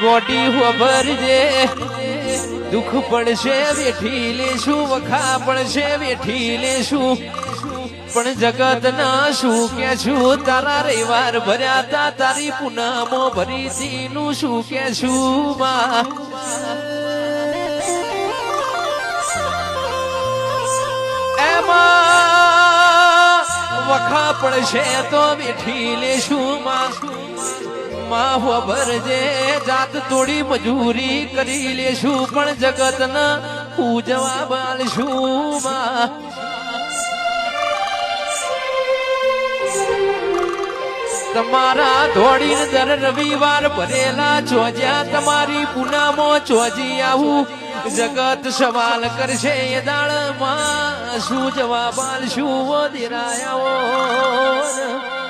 ગોડી ખબરજે દુઃખ પડશે વેઠી લેશું વખા પડશે વેઠી લેશું પણ જગત ના શું કે છું તારા રવિવાર ભર્યા તા તારી પૂનમો ભરી તીનું શું કે છું માં એમાં વખા પડશે તો વેઠી લેશું માં ખબરજે જાત થોડી મજૂરી કરી લેશું પણ જગત ના હું જવાબ આલશું માં તમારા ધોડીને દર રવિવાર ભરેલા ચોજ્યા તમારી પૂનમો ચોજી આવું જગત સવાલ કરશે એ દાળમાં શું જવાબ આલશું દેરાયાઓ